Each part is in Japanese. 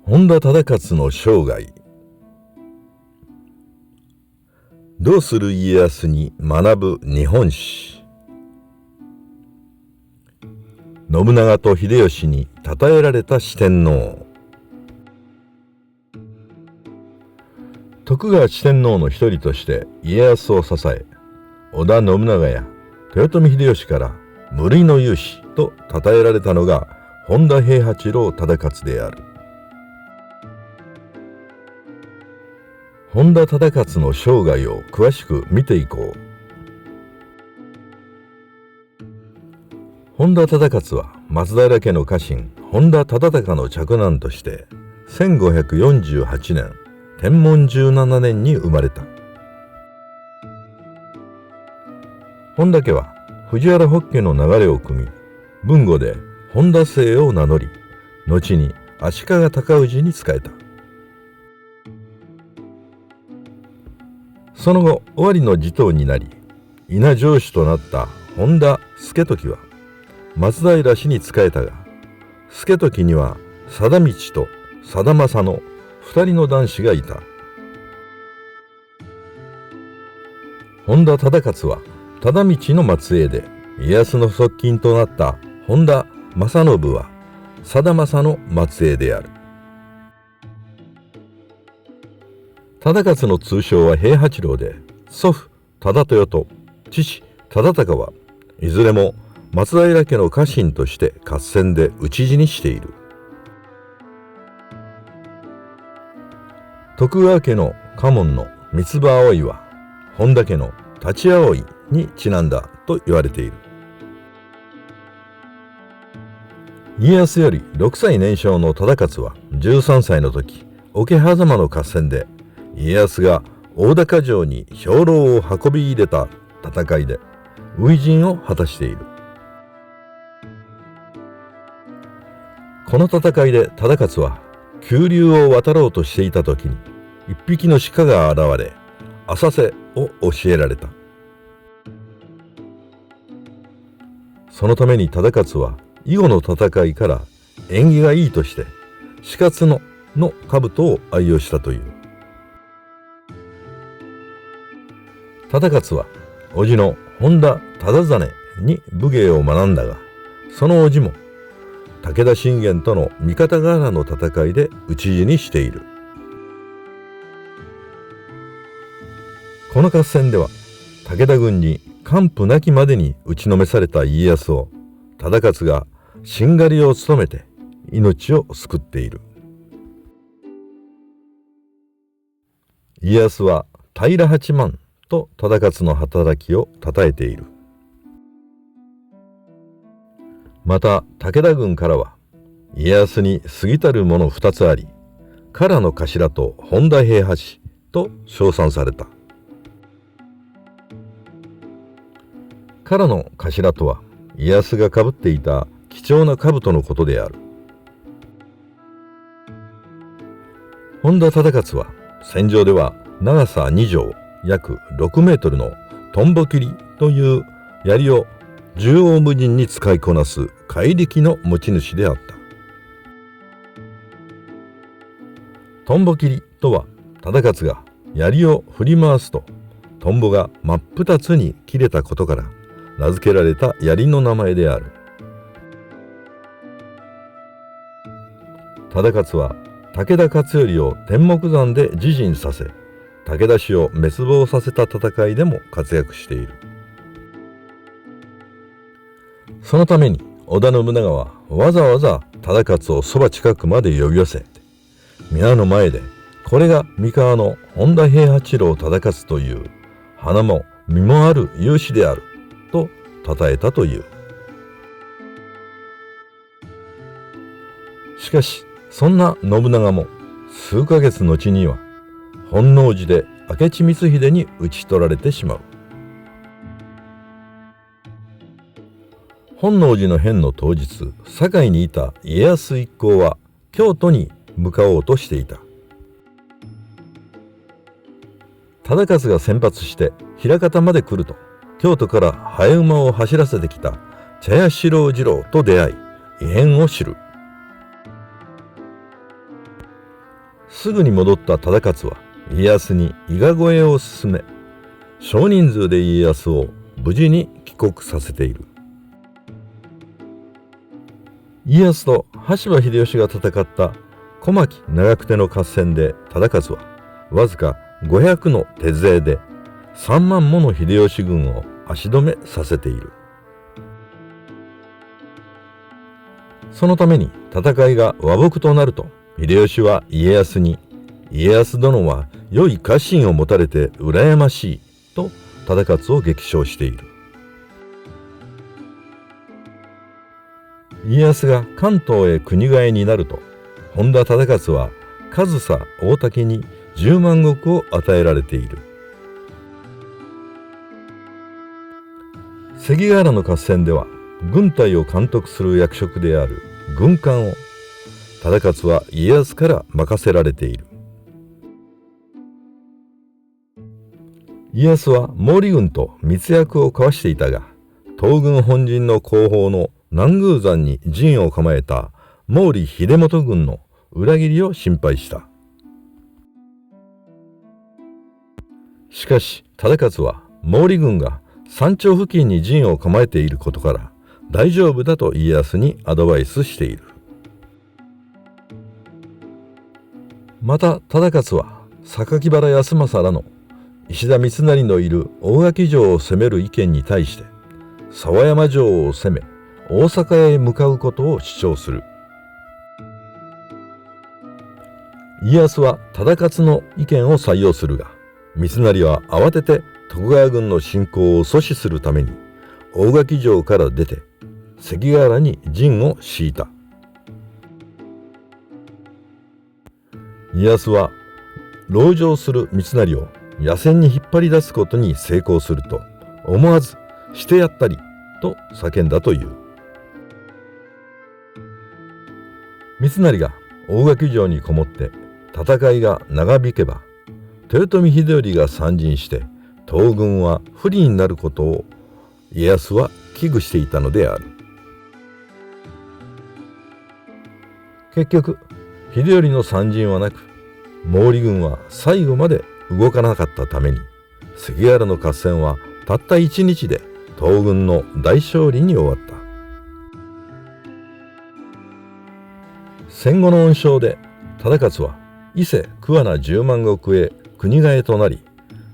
本田忠勝の生涯。どうする家康に学ぶ日本史。信長と秀吉に称えられた四天王。徳川四天王の一人として家康を支え、織田信長や豊臣秀吉から無類の勇士と称えられたのが本田平八郎忠勝である。本田忠勝の生涯を詳しく見ていこう。本田忠勝は松平家の家臣本田忠高の嫡男として1548年天文17年に生まれた。本田家は藤原北家の流れを組み、文語で本田姓を名乗り、後に足利尊氏に仕えた。その後尾張の地頭になり、伊那城主となった本田資時は松平氏に仕えたが、資時には貞道と貞政の2人の男子がいた。本田忠勝は忠道の末裔で、家康の側近となった本田正信は貞政の末裔である。忠勝の通称は平八郎で、祖父忠豊と父忠高はいずれも松平家の家臣として合戦で討ち死にしている。徳川家の家紋の三つ葉葵は本田家の立ち葵にちなんだと言われている。家康より6歳年少の忠勝は13歳の時、桶狭間の合戦で家康が大高城に兵糧を運び入れた戦いで初陣を果たしている。この戦いで忠勝は急流を渡ろうとしていた時に一匹の鹿が現れ、浅瀬を教えられた。そのために忠勝は以後の戦いから縁起がいいとして鹿角の兜を愛用したという。忠勝は叔父の本田忠真に武芸を学んだが、その叔父も武田信玄との三方ヶ原の戦いで討ち死にしている。この合戦では武田軍に完膚なきまでに打ちのめされた家康を忠勝がしんがりを務めて命を救っている。家康は平八幡と忠勝の働きを称えている。また武田軍からは家康に過ぎたるもの2つあり、唐の頭と本田平八と称賛された。唐の頭とは家康がかぶっていた貴重な兜のことである。本田忠勝は戦場では長さ2丈約6メートルのトンボ切りという槍を縦横無尽に使いこなす怪力の持ち主であった。トンボ切りとは忠勝が槍を振り回すとトンボが真っ二つに切れたことから名付けられた槍の名前である。忠勝は武田勝頼を天目山で自陣させ、武田氏を滅亡させた戦いでも活躍している。そのために織田信長はわざわざ忠勝をそば近くまで呼び寄せ、皆の前でこれが三河の本田平八郎忠勝という花も実もある勇士であると称えたという。しかしそんな信長も数ヶ月後には本能寺で明智光秀に討ち取られてしまう。本能寺の変の当日、堺にいた家康一行は京都に向かおうとしていた。忠勝が先発して枚方まで来ると、京都からハエ馬を走らせてきた茶屋四郎次郎と出会い、異変を知る。すぐに戻った忠勝は家康に伊賀越えを進め、少人数で家康を無事に帰国させている。家康と羽柴秀吉が戦った小牧長久手の合戦で忠勝はわずか500の手勢で3万もの秀吉軍を足止めさせている。そのために戦いが和睦となると、秀吉は家康に「家康殿は良い家臣を持たれて羨ましい」と忠勝を激賞している。家康が関東へ国替えになると、本多忠勝は上総大滝に10万石を与えられている。関ヶ原の合戦では軍隊を監督する役職である軍監を忠勝は家康から任せられている。家康は毛利軍と密約を交わしていたが、東軍本陣の後方の南宮山に陣を構えた毛利秀元軍の裏切りを心配した。しかし忠勝は毛利軍が山頂付近に陣を構えていることから大丈夫だと家康にアドバイスしている。また忠勝は榊原康政らの石田三成のいる大垣城を攻める意見に対して沢山城を攻め大阪へ向かうことを主張する。家康は忠勝の意見を採用するが、三成は慌てて徳川軍の侵攻を阻止するために大垣城から出て関ヶ原に陣を敷いた。家康は籠城する三成を野戦に引っ張り出すことに成功すると、思わずしてやったりと叫んだという。三成が大垣城にこもって戦いが長引けば、豊臣秀頼が参陣して東軍は不利になることを家康は危惧していたのである。結局秀頼の参陣はなく、毛利軍は最後まで動かなかったために関ヶ原の合戦はたった1日で東軍の大勝利に終わった。戦後の恩賞で忠勝は伊勢桑名10万石へ国替えとなり、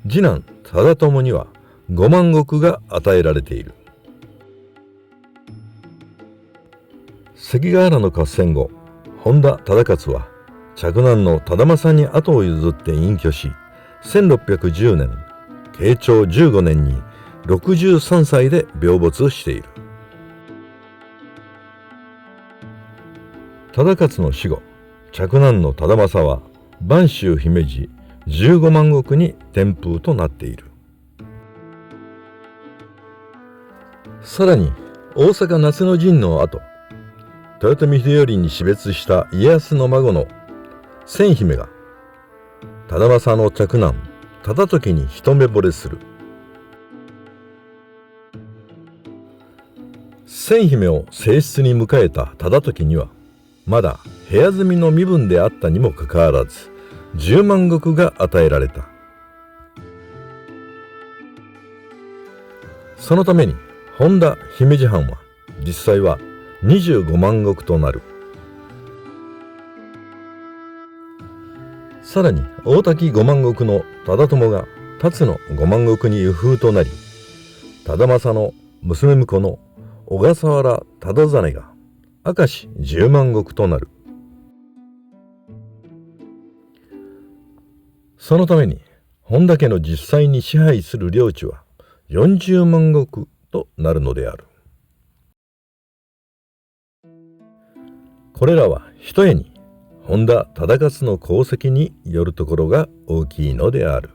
次男忠友には5万石が与えられている。関ヶ原の合戦後、本多忠勝は嫡男の忠政に後を譲って隠居し、1610年慶長15年に63歳で病没している。忠勝の死後、嫡男の忠政は播州姫路15万石に天風となっている。さらに大阪夏の陣の後、豊臣秀頼に死別した家康の孫の千姫が忠政の嫡男忠時に一目惚れする。千姫を正室に迎えた忠時にはまだ部屋住みの身分であったにもかかわらず10万石が与えられた。そのために本田姫路藩は実際は25万石となる。さらに大滝5万石の忠友が辰野5万石に輸封となり、忠政の娘婿の小笠原忠真が明石10万石となる。そのために本田家の実際に支配する領地は40万石となるのである。これらはひとえに本田忠勝の功績によるところが大きいのである。